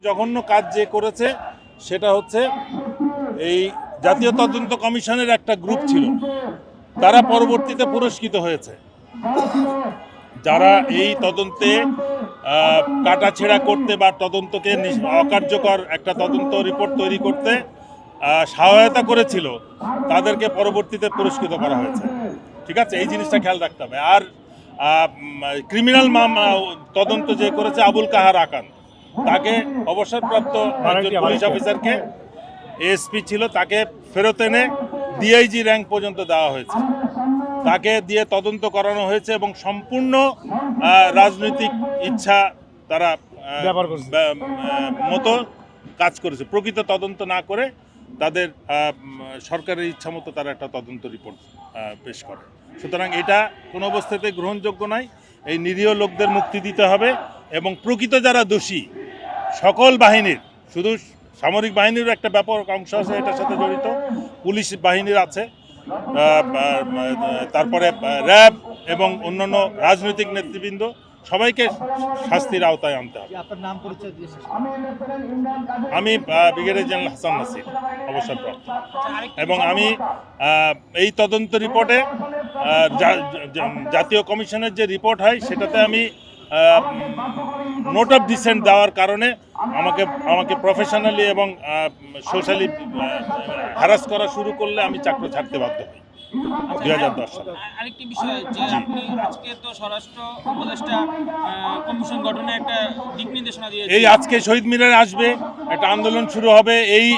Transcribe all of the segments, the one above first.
জঘন্য কাজ যে করেছে সেটা হচ্ছে এই জাতীয় তদন্ত কমিশনের একটা গ্রুপ ছিল, তারা পরবর্তীতে পুরস্কৃত হয়েছে। যারা এই তদন্তে কাটাছেঁড়া করতে বা তদন্তকে অকার্যকর একটা তদন্ত রিপোর্ট তৈরি করতে সহায়তা করেছিল, তাদেরকে পরবর্তীতে পুরস্কৃত করা হয়েছে। ঠিক আছে, এই জিনিসটা খেয়াল রাখতে হবে। আর ক্রিমিনাল তদন্ত যে করেছে আবুল কাহার আকান, তাকে অবসরপ্রাপ্ত পুলিশ অফিসারকে, এএসপি ছিল, তাকে ফেরত এনে ডিআইজি র্যাঙ্ক পর্যন্ত দেওয়া হয়েছে। তাকে দিয়ে তদন্ত করানো হয়েছে এবং সম্পূর্ণ রাজনৈতিক ইচ্ছা তারা মতো কাজ করেছে। প্রকৃত তদন্ত না করে তাদের সরকারের ইচ্ছা মতো তারা একটা তদন্ত রিপোর্ট পেশ করে। সুতরাং এটা কোনো অবস্থাতে গ্রহণযোগ্য নয়। এই নিরীহ লোকদের মুক্তি দিতে হবে এবং প্রকৃত যারা দোষী, সকল বাহিনীর, শুধু সামরিক বাহিনীর একটা ব্যাপক অংশ আছে এটার সাথে জড়িত, পুলিশ বাহিনীর আছে, তারপরে র্যাব এবং অন্যান্য রাজনৈতিক নেতৃবৃন্দ, সবাইকে শাস্তির আওতায় আনতে হবে। আমি ব্রিগেডিয়ার জেনারেল হাসান নাসির, অবসরপ্রাপ্ত, এবং আমি এই তদন্ত রিপোর্টে জাতীয় কমিশনের যে রিপোর্ট হয় সেটাতে আমি নোট অফ ডিসেন্ট দেওয়ার কারণে আমাকে প্রফেশনালি এবং সোশ্যালি হ্যারাস করা শুরু করলে আমি চাকরি ছাড়তে বাধ্য হই 2010 সালে। আরেকটি বিষয় যে আপনি আজকে তো স্বরাষ্ট্র উপদেষ্টা কমিশন গঠনে একটা দিক নির্দেশনা দিয়েছেন। এই আজকে শহীদ মিনারে আসবে, একটা আন্দোলন শুরু হবে, এই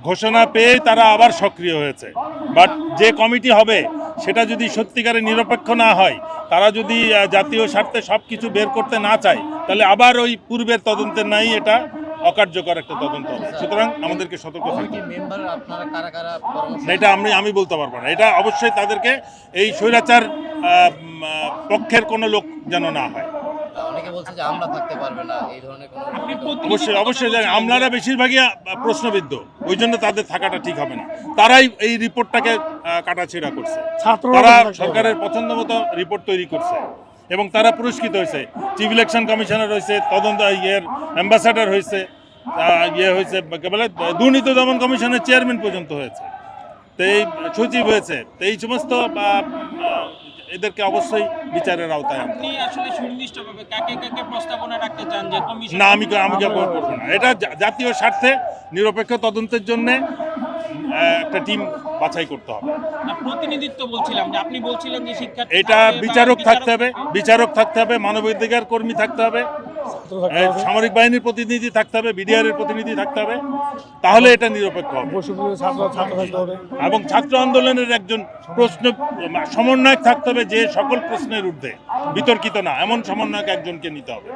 ঘোষণা পেয়ে তারা আবার সক্রিয় হয়েছে। বাট যে কমিটি হবে সেটা যদি সত্যিকারে নিরপেক্ষ না হয়, তারা যদি জাতীয় স্বার্থে সব কিছু বের করতে না চায়, তাহলে আবার ওই পূর্বের তদন্তের নাই এটা অকার্যকর একটা তদন্ত হবে। সুতরাং আমাদেরকে সতর্ক থাকতে হবে। এটা আমি বলতে পারবো না। এটা অবশ্যই তাদেরকে এই স্বৈরাচার পক্ষের কোনো লোক যেন না হয়। অবশ্যই আমলারা বেশিরভাগই প্রশ্নবিদ্ধ, ওই জন্য তাদের থাকাটা ঠিক হবে না। তারাই এই রিপোর্টটাকে কাটাছেঁড়া করছে, তারা সরকারের পছন্দ মতো রিপোর্ট তৈরি করছে এবং তারা পুরস্কৃত হয়েছে। চিফ ইলেকশন কমিশনার হয়েছে, তদন্ত অ্যাম্বাসাডার হয়েছে, হয়েছে বলে দুর্নীতি দমন কমিশনের চেয়ারম্যান পর্যন্ত হয়েছে, তো এই সচিব হয়েছে। তো এই সমস্ত এদেরকে অবশ্যই বিচারের আওতায় আনতে হবে। না, আমি করবো না। এটা জাতীয় স্বার্থে নিরপেক্ষ তদন্তের জন্য একটা টিম বাছাই করতে হবে। প্রতিনিধিত্ব বলছিলাম যে আপনি বলছিলেন যে শিক্ষার্থী, এটা বিচারক থাকতে হবে, মানবাধিকার কর্মী থাকতে হবে, সামরিক বাহিনীর প্রতিনিধি থাকতে হবে, বিডিআর এর প্রতিনিধি থাকতে হবে, তাহলে এটা নিরপেক্ষ হবে। এবং ছাত্র আন্দোলনের একজন সমন্বয়ক থাকতে হবে, যে সকল প্রশ্নের ঊর্ধ্বে, বিতর্কিত না এমন সমন্বয়ক একজনকে নিতে হবে।